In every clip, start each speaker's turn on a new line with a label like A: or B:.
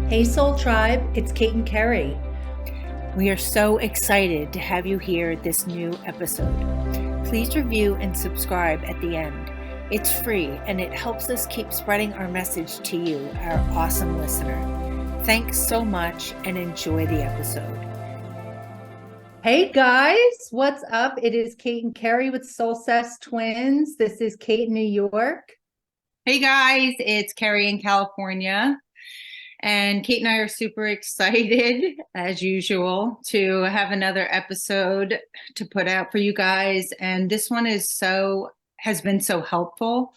A: Hey Soul Tribe, it's Kate and Kerry.
B: We are so excited to have you hear this new episode. Please review and subscribe at the end. It's free and it helps us keep spreading our message to you, our awesome listener. Thanks so much and enjoy the episode.
A: Hey guys, what's up? It is Kate and Kerry with Soulsessed Twins. This is Kate in New York.
C: Hey guys, it's Kerry in California. And Kate and I are super excited, as usual, to have another episode to put out for you guys. And this one has been so helpful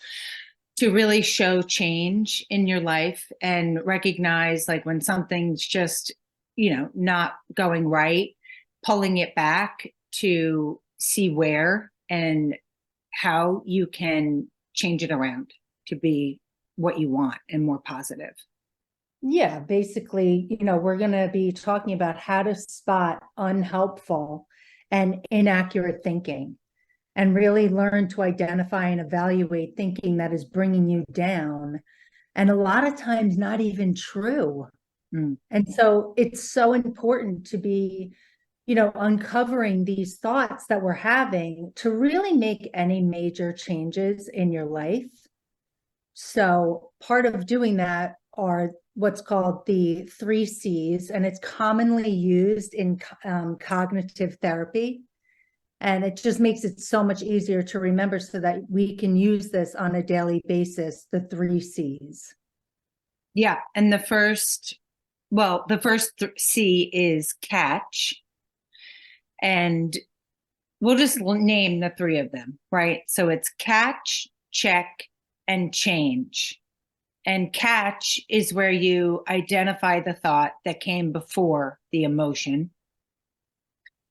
C: to really show change in your life and recognize like when something's just, not going right, pulling it back to see where and how you can change it around to be what you want and more positive.
A: Yeah, basically, we're going to be talking about how to spot unhelpful and inaccurate thinking and really learn to identify and evaluate thinking that is bringing you down and a lot of times not even true. And so it's so important to be, uncovering these thoughts that we're having to really make any major changes in your life. So part of doing that are what's called the 3 C's, and it's commonly used in cognitive therapy. And it just makes it so much easier to remember so that we can use this on a daily basis, the 3 C's.
C: Yeah. And the first C is catch. And we'll just name the 3 of them, right? So it's catch, check, and change. And catch is where you identify the thought that came before the emotion.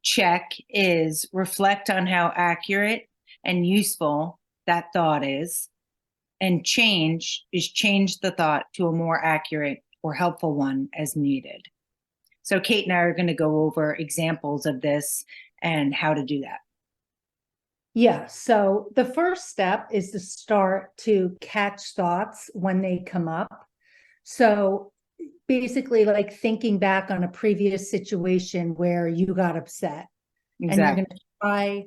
C: Check is reflect on how accurate and useful that thought is. And change is change the thought to a more accurate or helpful one as needed. So Kate and I are going to go over examples of this and how to do that.
A: Yeah, so the first step is to start to catch thoughts when they come up. So basically like thinking back on a previous situation where you got upset. Exactly. And you're going to try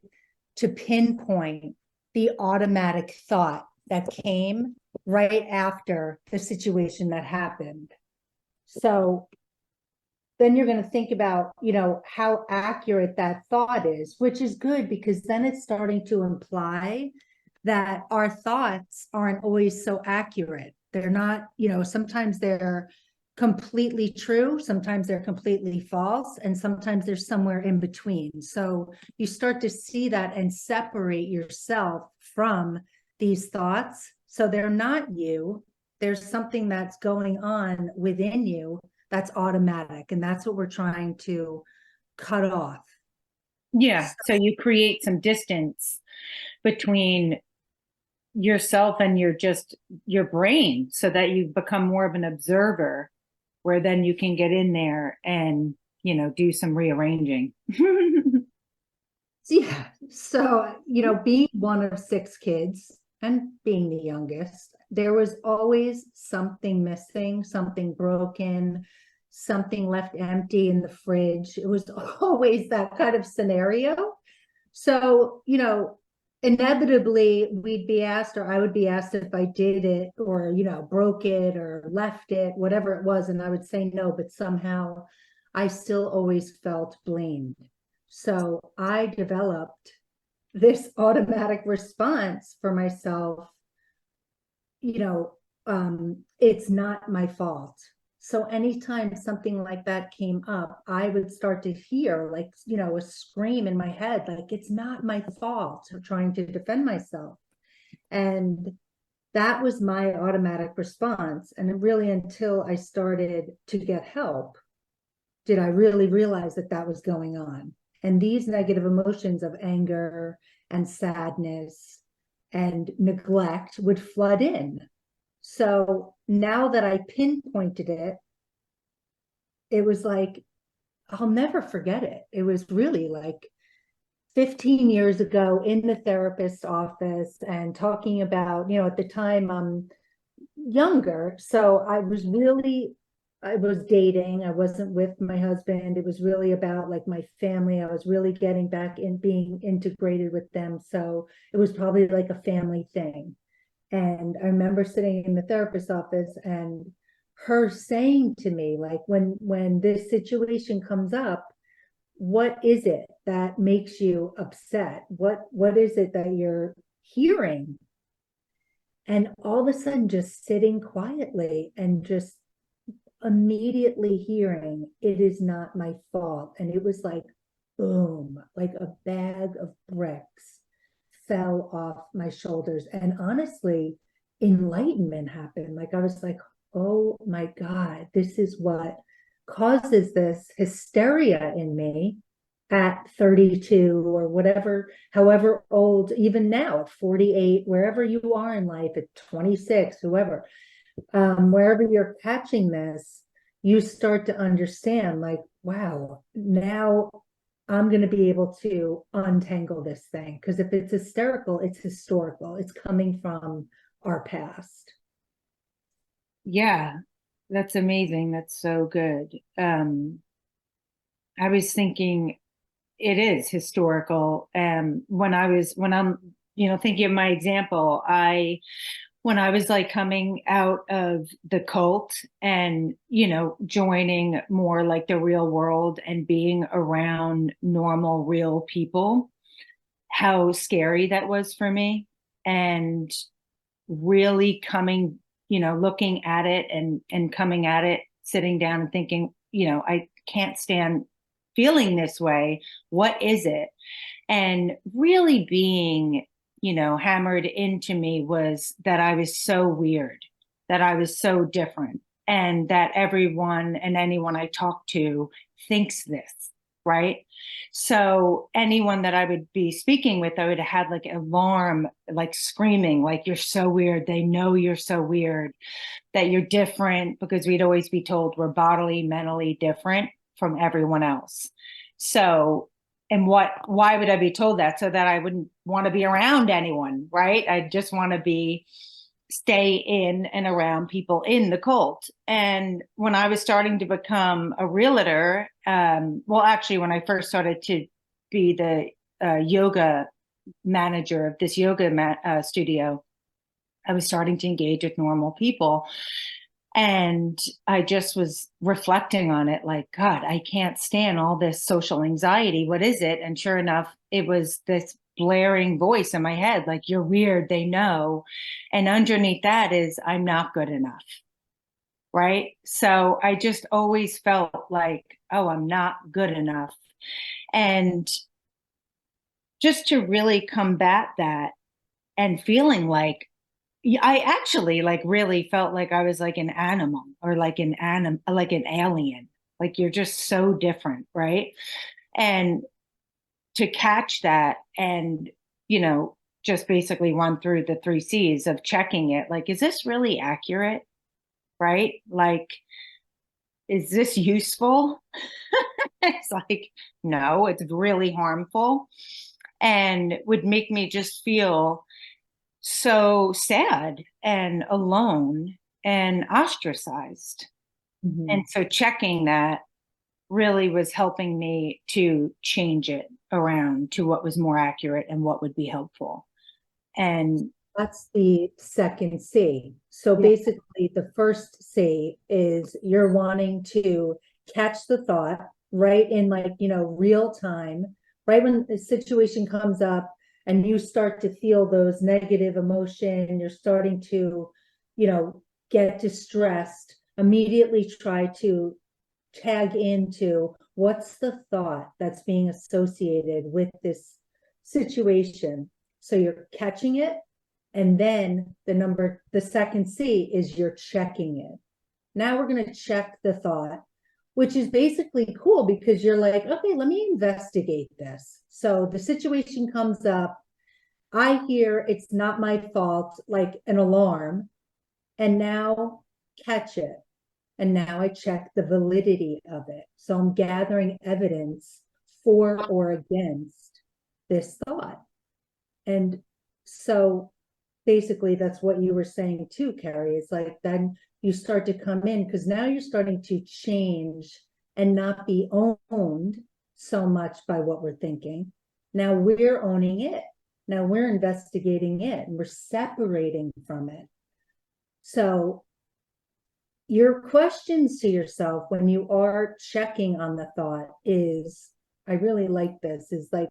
A: to pinpoint the automatic thought that came right after the situation that happened. So then you're going to think about, how accurate that thought is, which is good because then it's starting to imply that our thoughts aren't always so accurate. They're not, sometimes they're completely true, sometimes they're completely false, and sometimes they're somewhere in between. So you start to see that and separate yourself from these thoughts. So they're not you. There's something that's going on within you that's automatic. And that's what we're trying to cut off.
C: Yeah. So you create some distance between yourself and your brain so that you become more of an observer where then you can get in there and, do some rearranging.
A: Yeah. So, being one of 6 kids and being the youngest, there was always something missing, something broken, something left empty in the fridge. It was always that kind of scenario. So, inevitably we'd be asked, or I would be asked if I did it or, broke it or left it, whatever it was. And I would say no, but somehow I still always felt blamed. So I developed this automatic response for myself. It's not my fault. So anytime something like that came up, I would start to hear like, a scream in my head, like, it's not my fault, trying to defend myself. And that was my automatic response. And really, until I started to get help, did I really realize that that was going on. And these negative emotions of anger and sadness and neglect would flood in. So now that I pinpointed it, it was like, I'll never forget it. It was really like 15 years ago in the therapist's office and talking about, at the time I'm younger. So I was really I was dating. I wasn't with my husband. It was really about like my family. I was really getting back in being integrated with them. So it was probably like a family thing. And I remember sitting in the therapist's office and her saying to me, like, when this situation comes up, what is it that makes you upset? What is it that you're hearing? And all of a sudden, just sitting quietly and just immediately hearing, it is not my fault. And it was like, boom, like a bag of bricks fell off my shoulders. And honestly, enlightenment happened. Like I was like, oh my God, this is what causes this hysteria in me at 32 or whatever, however old, even now at 48, wherever you are in life, at 26, whoever, wherever you're catching this, you start to understand like, wow, now I'm going to be able to untangle this thing. Because if it's hysterical, it's historical. It's coming from our past.
C: Yeah, that's amazing. That's so good. I was thinking it is historical. When I'm, thinking of my example, when I was like coming out of the cult and, joining more like the real world and being around normal, real people, how scary that was for me. And really coming, looking at it and coming at it, sitting down and thinking, I can't stand feeling this way. What is it? And really being, hammered into me was that I was so weird, that I was so different, and that everyone and anyone I talk to thinks this, right? So anyone that I would be speaking with, I would have had like alarm, like screaming, like, you're so weird. They know you're so weird, that you're different, because we'd always be told we're bodily, mentally different from everyone else. So, and why would I be told that? So that I wouldn't want to be around anyone, right? I just want to stay in and around people in the cult. And when I was starting to become a realtor, well, actually, when I first started to be the yoga manager of this yoga studio, I was starting to engage with normal people. And I just was reflecting on it like, God, I can't stand all this social anxiety. What is it? And sure enough, it was this blaring voice in my head, like, you're weird, they know. And underneath that is, I'm not good enough. Right. So I just always felt like, oh, I'm not good enough. And just to really combat that and feeling like, I actually like really felt like I was like an animal or like like an alien. Like you're just so different, right? And to catch that and, just basically run through the 3 C's of checking it. Like, is this really accurate? Right? Like, is this useful? It's like, no, it's really harmful and would make me just feel so sad and alone and ostracized.
A: Mm-hmm.
C: And so checking that really was helping me to change it around to what was more accurate and what would be helpful. And
A: that's the second C. So
C: yeah.
A: basically, the first C is you're wanting to catch the thought right in like, real time, right when the situation comes up and you start to feel those negative emotion, you're starting to, get distressed, immediately try to tag into what's the thought that's being associated with this situation. So you're catching it. And then the second C is you're checking it. Now we're going to check the thought, which is basically cool because you're like, okay, let me investigate this. So the situation comes up. I hear it's not my fault, like an alarm, and now catch it. And now I check the validity of it. So I'm gathering evidence for or against this thought. And so basically that's what you were saying too, Carrie. It's like then you start to come in because now you're starting to change and not be owned so much by what we're thinking. Now we're owning it. Now we're investigating it and we're separating from it. So your questions to yourself when you are checking on the thought is, I really like this, is like,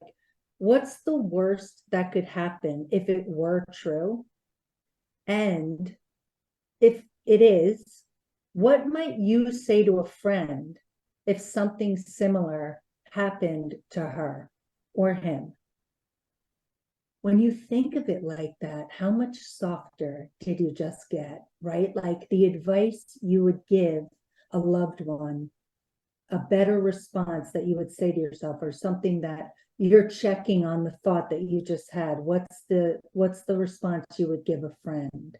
A: what's the worst that could happen if it were true? And if it is, what might you say to a friend if something similar happened to her or him? When you think of it like that, how much softer did you just get, right? Like the advice you would give a loved one, a better response that you would say to yourself, or something that you're checking on the thought that you just had. What's the response you would give a friend?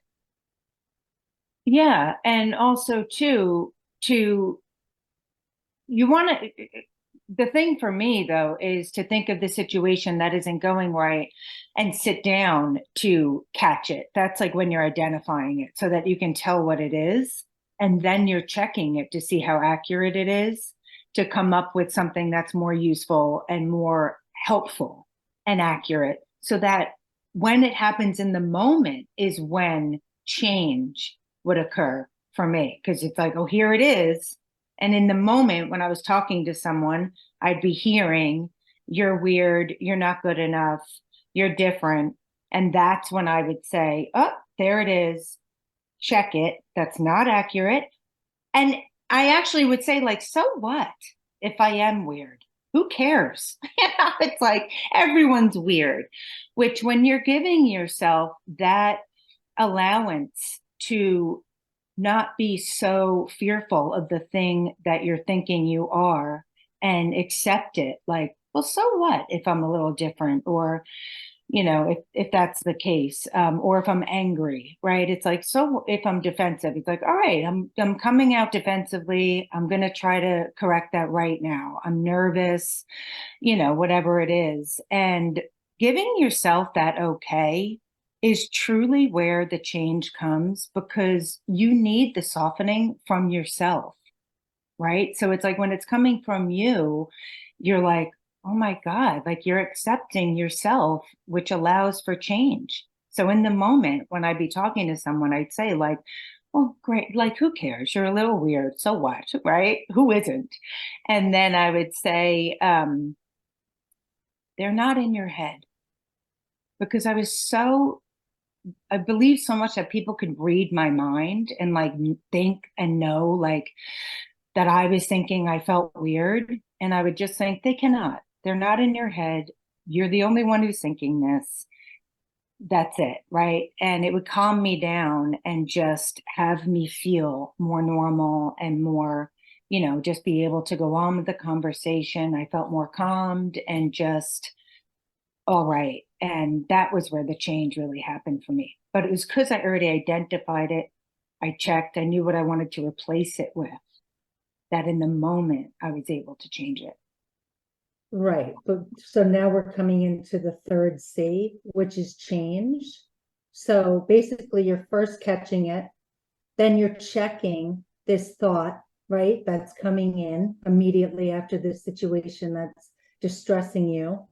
C: Yeah. And also too, you want to, the thing for me though is to think of the situation that isn't going right and sit down to catch it. That's like when you're identifying it so that you can tell what it is, and then you're checking it to see how accurate it is, to come up with something that's more useful and more helpful and accurate, so that when it happens in the moment is when change would occur for me, because it's like, oh, here it is. And in the moment when I was talking to someone, I'd be hearing, you're weird, you're not good enough, you're different. And that's when I would say, oh, there it is. Check it. That's not accurate. And I actually would say, like, so what if I am weird? Who cares? It's like everyone's weird, which when you're giving yourself that allowance to not be so fearful of the thing that you're thinking you are, and accept it, like, well, so what if I'm a little different, or if that's the case, or if I'm angry, right? It's like, so if I'm defensive, it's like, all right, I'm coming out defensively, I'm going to try to correct that right now. I'm nervous, whatever it is. And giving yourself that okay is truly where the change comes, because you need the softening from yourself, right? So it's like when it's coming from you, you're like, oh my God, like you're accepting yourself, which allows for change. So in the moment when I'd be talking to someone, I'd say, like, oh, great, like, who cares? You're a little weird. So what, right? Who isn't? And then I would say, they're not in your head. Because I believe so much that people could read my mind and like think and know, like, that I was thinking I felt weird. And I would just think, they cannot. They're not in your head. You're the only one who's thinking this. That's it, right? And it would calm me down and just have me feel more normal and more, just be able to go on with the conversation. I felt more calmed and just all right. And that was where the change really happened for me. But it was because I already identified it. I checked, I knew what I wanted to replace it with, that in the moment I was able to change it.
A: Right. But so now we're coming into the third C, which is change. So basically you're first catching it, then you're checking this thought, right? That's coming in immediately after this situation that's distressing you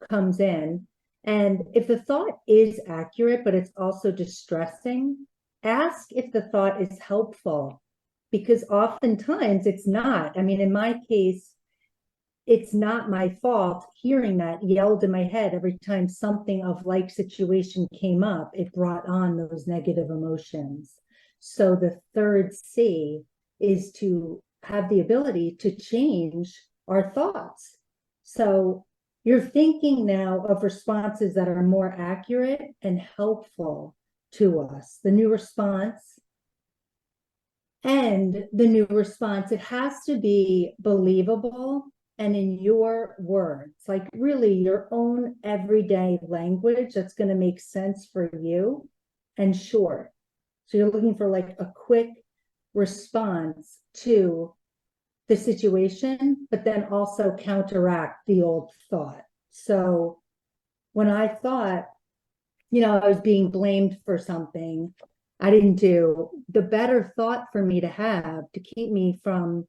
A: comes in. And if the thought is accurate, but it's also distressing, ask if the thought is helpful, because oftentimes it's not. I mean, in my case, it's not my fault. Hearing that yelled in my head every time something of like situation came up, it brought on those negative emotions. So the third C is to have the ability to change our thoughts. So you're thinking now of responses that are more accurate and helpful to us. The new response, it has to be believable and in your words, like really your own everyday language that's going to make sense for you, and short. So you're looking for like a quick response to the situation, but then also counteract the old thought. So when I thought, I was being blamed for something I didn't do, the better thought for me to have to keep me from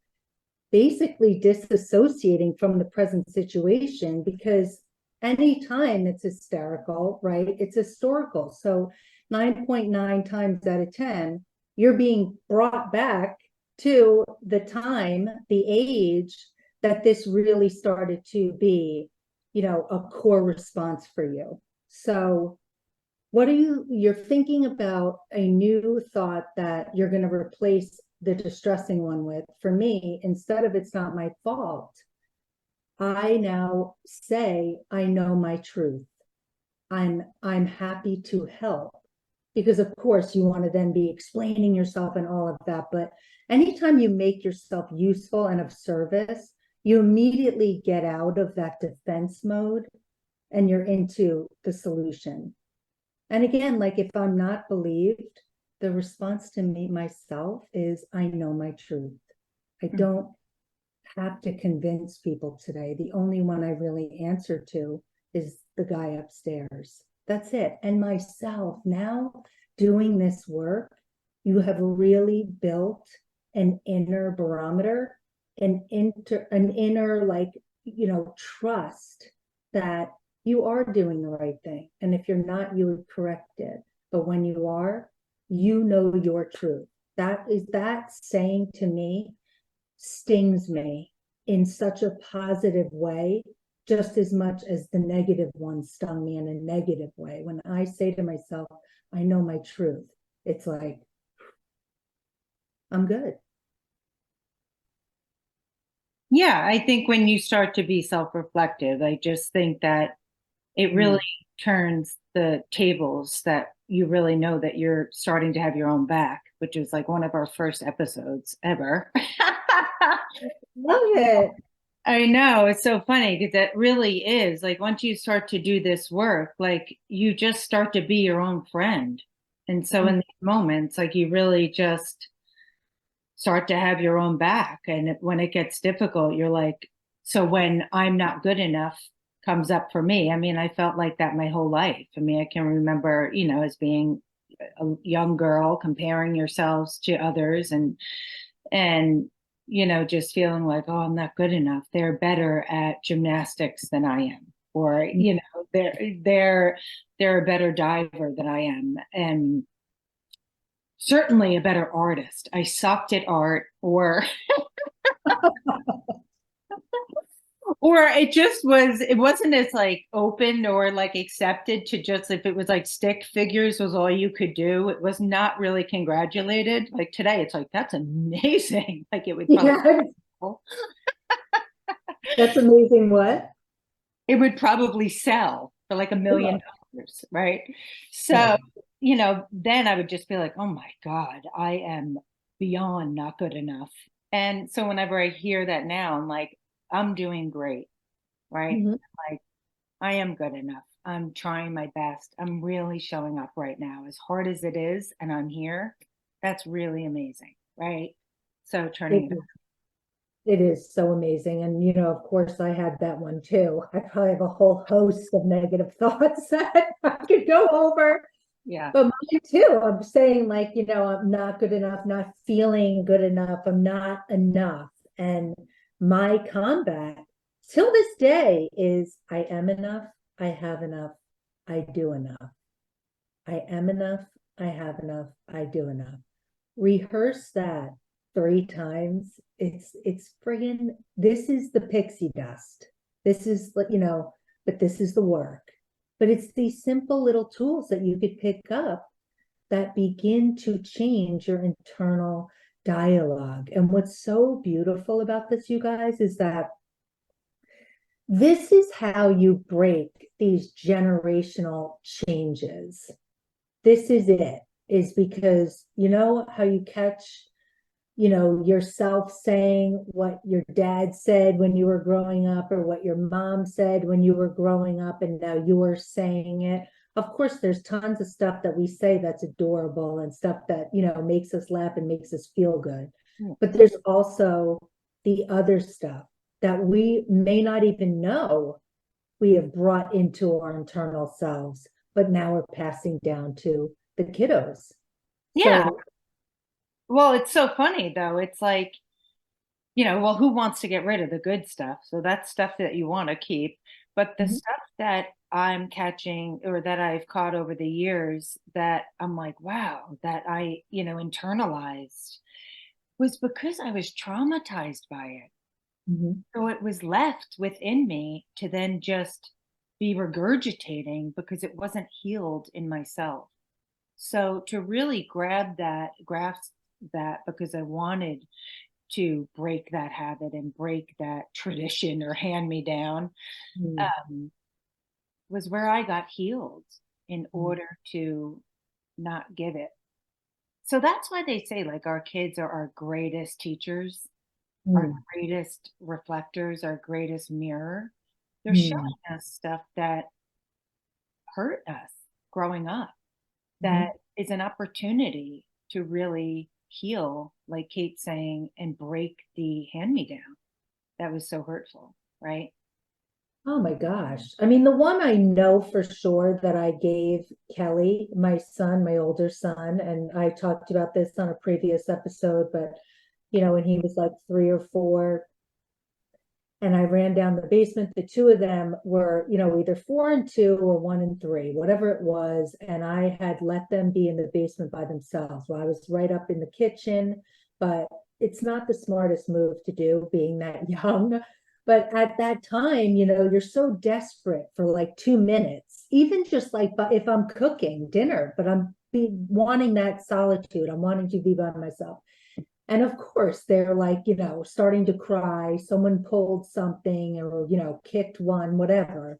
A: basically disassociating from the present situation, because anytime it's hysterical, right, it's historical. So 9.9 times out of 10, you're being brought back to the time, the age that this really started to be, a core response for you. So what are you're thinking about a new thought that you're going to replace the distressing one with. For me, instead of "it's not my fault," I now say, "I know my truth. I'm happy to help." Because of course you want to then be explaining yourself and all of that, but anytime you make yourself useful and of service, you immediately get out of that defense mode and you're into the solution. And again, like if I'm not believed, the response to me myself is, "I know my truth. I don't have to convince people today. The only one I really answer to is the guy upstairs. That's it." And myself now doing this work, you have really built an inner barometer, an inner, like, trust that you are doing the right thing. And if you're not, you would correct it. But when you are, you know your truth. That saying to me stings me in such a positive way, just as much as the negative one stung me in a negative way. When I say to myself, "I know my truth," it's like, I'm good.
C: Yeah, I think when you start to be self-reflective, I just think that it really turns the tables, that you really know that you're starting to have your own back, which is like one of our first episodes ever.
A: Love it.
C: I know, it's so funny because that really is like once you start to do this work, like you just start to be your own friend. And so in these moments, like you really just start to have your own back. And when it gets difficult, you're like, so when "I'm not good enough" comes up for me, I mean, I felt like that my whole life. I mean, I can remember, as being a young girl, comparing yourselves to others and just feeling like, oh, I'm not good enough. They're better at gymnastics than I am. Or, they're a better diver than I am. And certainly a better artist. I sucked at art, or it wasn't as like open or like accepted to just, if it was like stick figures was all you could do, it was not really congratulated. Like today, it's like, that's amazing. Like it would probably,
A: Yeah, that's amazing. What?
C: it would probably sell for like $1 million, right? So,
A: Right.
C: then I would just be like, oh my God, I am beyond not good enough. And so whenever I hear that now, I'm like, I'm doing great, right?
A: Mhm.
C: Like, I am good enough. I'm trying my best. I'm really showing up right now, as hard as it is, and I'm here. That's really amazing, right? So turning it
A: It is so amazing. And, of course, I had that one too. I probably have a whole host of negative thoughts that I could go over.
C: yeah.
A: But mine too, I'm saying, like, I'm not good enough, not feeling good enough, I'm not enough. And my combat till this day is, I am enough, I have enough, I do enough. I am enough, I have enough, I do enough. Rehearse that 3 times. It's friggin', this is the pixie dust. This is, but this is the work. But it's these simple little tools that you could pick up that begin to change your internal dialogue. And what's so beautiful about this, you guys, is that this is how you break these generational changes. This is it, is because how you catch yourself saying what your dad said when you were growing up, or what your mom said when you were growing up, and now you're saying it. Of course, there's tons of stuff that we say that's adorable and stuff that, makes us laugh and makes us feel good. But there's also the other stuff that we may not even know we have brought into our internal selves, but now we're passing down to the kiddos.
C: Yeah.
A: So,
C: Well, it's so funny though. It's like, well, who wants to get rid of the good stuff? So that's stuff that you want to keep. But the
A: mhm,
C: stuff that I'm catching or that I've caught over the years that I'm like, wow, that I, internalized was because I was traumatized by it.
A: mhm,
C: So it was left within me to then just be regurgitating because it wasn't healed in myself. So to really grasp that because I wanted to break that habit and break that tradition or hand me down,
A: mhm,
C: um, was where I got healed in
A: mhm,
C: order to not give it. So that's why they say like our kids are our greatest teachers, our
A: mhm,
C: greatest reflectors, our greatest mirror. They're
A: mhm,
C: showing us stuff that hurt us growing up, that
A: mhm.
C: is an opportunity to really heal, like Kate's saying, and break the hand me down that was so hurtful, right?
A: Oh my gosh. I mean, the one I know for sure that I gave Kelly, my son, my older son, and I talked about this on a previous episode, but when he was like 3 or 4, and I ran down the basement. The two of them were, either 4 and 2 or 1 and 3, whatever it was. And I had let them be in the basement by themselves. Well, I was right up in the kitchen, but it's not the smartest move to do being that young. But at that time, you're so desperate for like 2 minutes, even just like, but if I'm cooking dinner, but I'm wanting that solitude, I'm wanting to be by myself. And of course, they're like, starting to cry. Someone pulled something or, kicked one, whatever.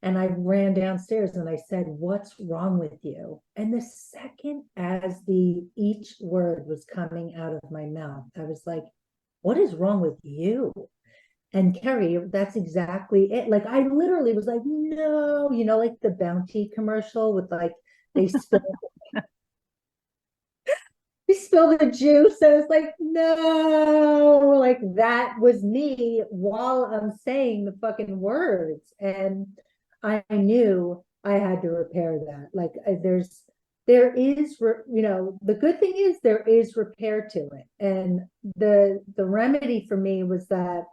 A: And I ran downstairs and I said, "What's wrong with you?" And the second as each word was coming out of my mouth, I was like, "What is wrong with you?" And Kerry, that's exactly it. Like I literally was like, "No," like the Bounty commercial with like they spill he spilled the juice. I was like, no, like that was me while I'm saying the fucking words. And I knew I had to repair that. Like there is, the good thing is there is repair to it. And the remedy for me was that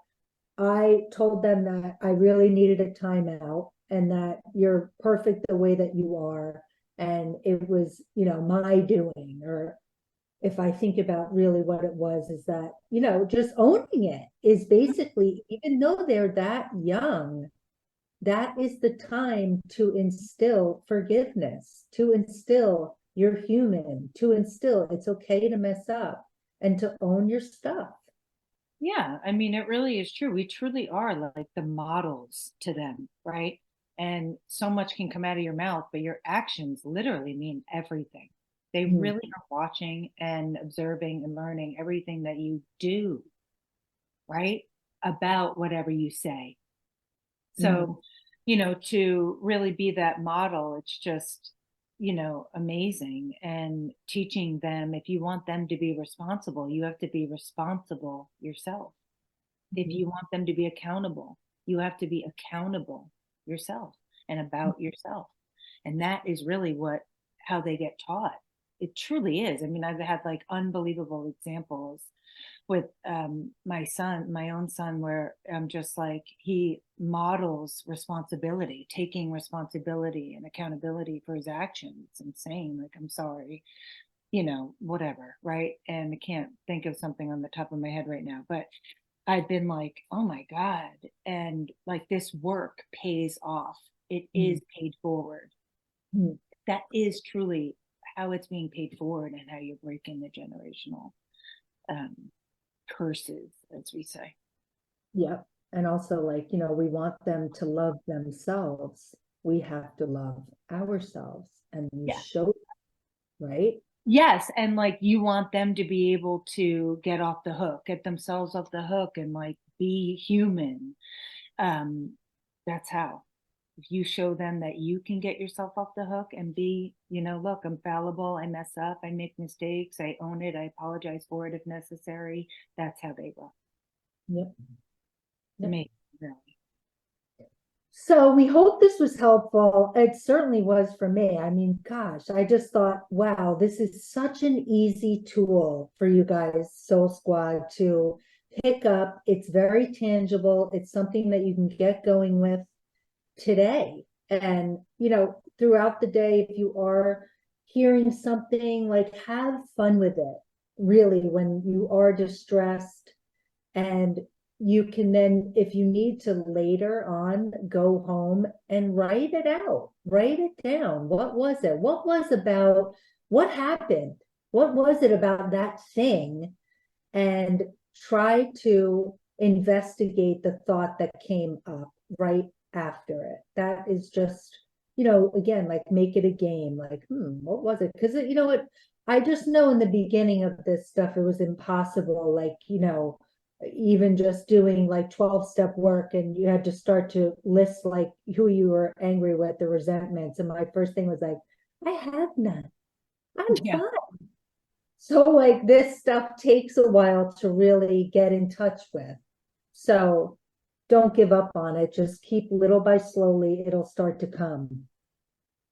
A: I told them that I really needed a timeout and that you're perfect the way that you are. And it was, my doing, or if I think about really what it was, is that, just owning it is basically, even though they're that young, that is the time to instill forgiveness, to instill you're human, to instill it's okay to mess up and to own your stuff.
C: Yeah, I mean, it really is true. We truly are like the models to them, right? And so much can come out of your mouth, but your actions literally mean everything. They
A: Mm,
C: really are watching and observing and learning everything that you do, right? About whatever you say.
A: mm,
C: So, to really be that model, it's just, amazing. And teaching them, if you want them to be responsible, you have to be responsible yourself. If
A: mm,
C: you want them to be accountable, you have to be accountable yourself and about yourself. And that is really how they get taught. It truly is. I mean, I've had like unbelievable examples with my own son, where I'm just like, he models responsibility, taking responsibility and accountability for his actions and saying like, I'm sorry, whatever, right? And I can't think of something on the top of my head right now, but I've been like, oh my God. And like this work pays off. It
A: mm,
C: is paid forward.
A: mm.
C: That is truly how it's being paid forward and how you're breaking the generational um, curses, as we say.
A: Yep. And also, like, we want them to love themselves. We have to love ourselves and we
C: Yeah.
A: show, right?
C: Yes. And like you want them to be able to get off the hook, get themselves off the hook and like be human. Um, that's how. If you show them that you can get yourself off the hook and be, look, I'm fallible, I mess up, I make mistakes, I own it, I apologize for it if necessary. That's how they will.
A: Yep. Yep.
C: Amazing, really.
A: So we hope this was helpful. It certainly was for me. I mean, gosh, I just thought, wow, this is such an easy tool for you guys, Soul Squad, to pick up. It's very tangible. It's something that you can get going with today. And, throughout the day, if you are hearing something, like, have fun with it, really, when you are distressed. And you can then, if you need to later on, go home and write it out, write it down. What was it? What happened? What was it about that thing? And try to investigate the thought that came up right after it. That is just, again, like, make it a game. Like, what was it? Because, I just know in the beginning of this stuff, it was impossible. Like, even just doing like 12-step work, and you had to start to list like who you were angry with, the resentments. And my first thing was like, I have none. I'm fine. So like, this stuff takes a while to really get in touch with. So don't give up on it. Just keep little by slowly, it'll start to come.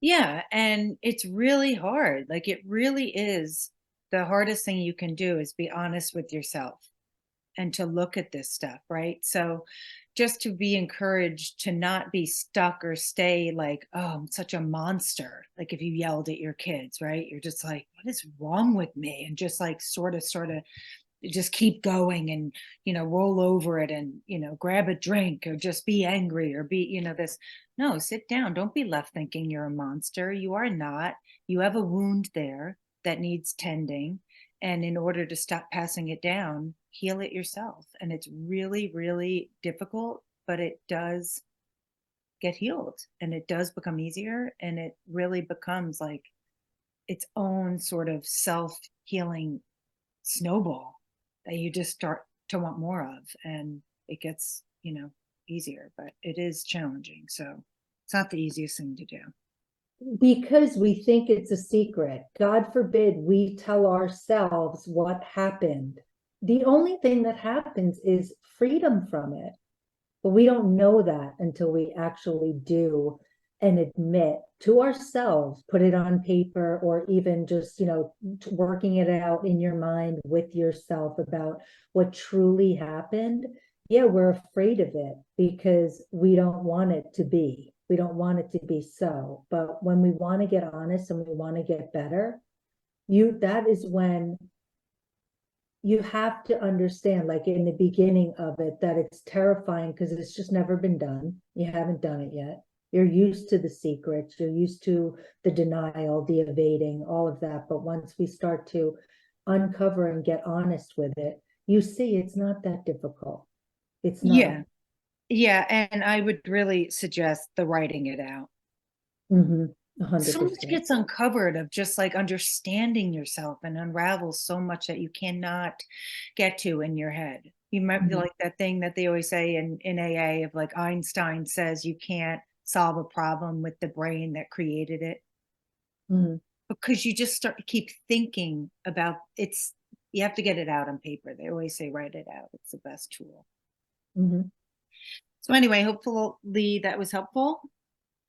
C: Yeah. And it's really hard. Like, it really is. The hardest thing you can do is be honest with yourself and to look at this stuff, right? So just to be encouraged to not be stuck or stay like, oh, I'm such a monster. Like if you yelled at your kids, right? You're just like, what is wrong with me? And just like sort of just keep going and, roll over it and, grab a drink or just be angry or be, this. No, sit down. Don't be left thinking you're a monster. You are not. You have a wound there that needs tending. And in order to stop passing it down, heal it yourself. And it's really, really difficult, but it does get healed and it does become easier. And it really becomes like its own sort of self-healing snowball that you just start to want more of. And it gets, easier, but it is challenging. So it's not the easiest thing to do.
A: Because we think it's a secret. God forbid we tell ourselves what happened. The only thing that happens is freedom from it. But we don't know that until we actually do and admit to ourselves, put it on paper, or even just, working it out in your mind with yourself about what truly happened. Yeah, we're afraid of it because we don't want it to be. We don't want it to be so. But when we want to get honest and we want to get better, that is when you have to understand, like in the beginning of it, that it's terrifying because it's just never been done. You haven't done it yet. You're used to the secrets. You're used to the denial, the evading, all of that. But once we start to uncover and get honest with it, you see it's not that difficult. It's not.
C: Yeah. Yeah. And I would really suggest the writing it out.
A: 100%.
C: So much gets uncovered of just like understanding yourself and unravels so much that you cannot get to in your head. You might be like that thing that they always say in AA of like Einstein says you can't solve a problem with the brain that created it. Because you just keep thinking about it's, you have to get it out on paper. They always say write it out. It's the best tool. So anyway, hopefully that was helpful.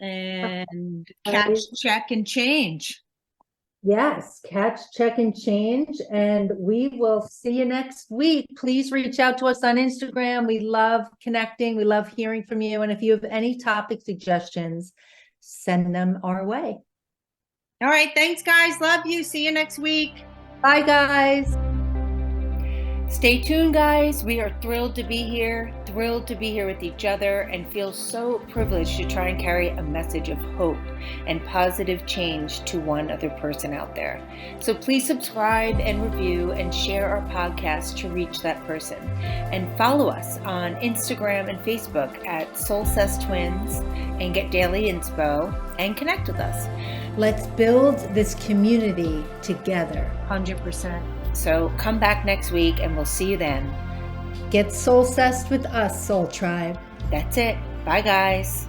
C: And catch, check, and change.
A: Yes, catch, check, and change. And we will see you next week. Please reach out to us on Instagram. We love connecting. We love hearing from you. And if you have any topic suggestions, send them our way.
C: All right. Thanks, guys. Love you. See you next week.
A: Bye, guys.
B: Stay tuned, guys. We are thrilled to be here with each other, and feel so privileged to try and carry a message of hope and positive change to one other person out there. So please subscribe and review and share our podcast to reach that person. And follow us on Instagram and Facebook at Soulsessed Twins and get daily inspo and connect with us.
A: Let's build this community together.
C: 100%.
B: So come back next week and we'll see you then.
A: Get soul-sessed with us, Soul Tribe.
B: That's it. Bye, guys.